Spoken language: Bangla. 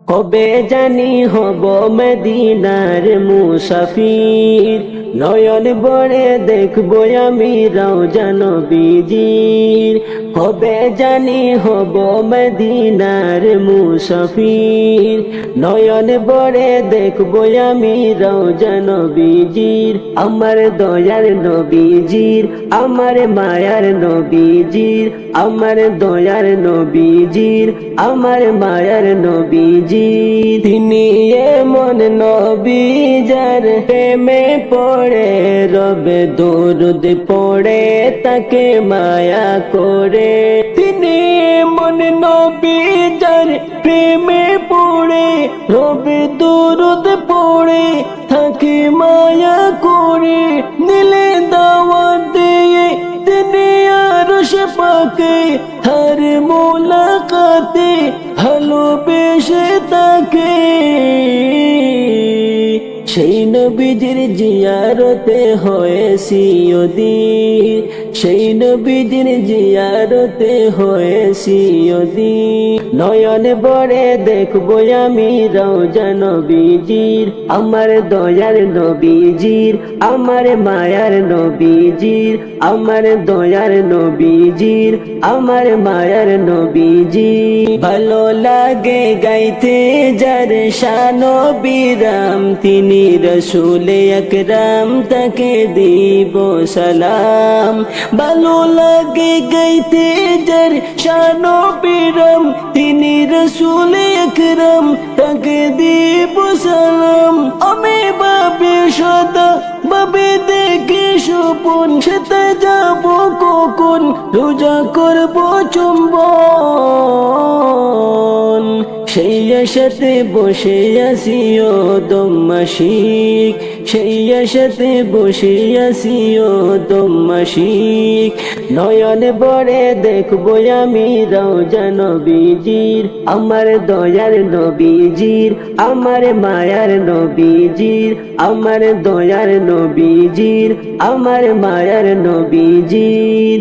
কবে জানি হব মদিনার মুসাফির, নয়ন ভরে দেখবো আমি রওজা নবীজির। কবে জানি হব মদিনার মুসাফির, নয়ন ভরে দেখবো আমি রওজা নবীজির। আমার দয়ার নবীজির, আমার মায়ার নবীজির, আমার দয়ার নবীজির, আমার মায়ার নবীজির। তিনি এমন নবী যার প্রেমে পড়ে রবে দরুদ পড়ে তাকে মায়া করে। তিনি এমন নবী যার প্রেমে পড়ে রবে দরুদ পড়ে তাকে মায়া করে। দিলে দাওয়াত দিয়ে তিনি আরশ পাকে তার মুলাকাতে ভালোবেসে তাকে। সেই নবীজির জিয়ারতে হয়েছি অধীর, সেই নবীজির জিয়ারতে হয়েছি অধীর। নয়ন ভরে দেখবো আমি রওজা নবীজির, আমার দয়ার নবীজির, আমার মায়ার নবীজির, আমার দয়ার নবীজির, আমার মায়ার নবীজির। ভালো লাগে গাইতে যার শান বিরাম, তিনি রসুলে আকরাম তাকে দিব সালাম। ভালো লাগে গাইতে যার শান বিরাম, তিনি রসুলে আকরাম তাকে দিব সালাম। আমি ভাবি সদা ভাবি দেখি স্বপন, সেতে যাব কখন রোজা করব চুম্বন। সেই আশাতে বসে আছি ও দম মাসিক, সেই আশাতে বসে আছি ও দম মাসিক। নয়ন ভরে দেখবো আমি রওজা নবীজির, আমার দয়ার নবীজির, আমার মায়ার নবীজির, আমার দয়ার নবীজির, আমার মায়ার নবীজির।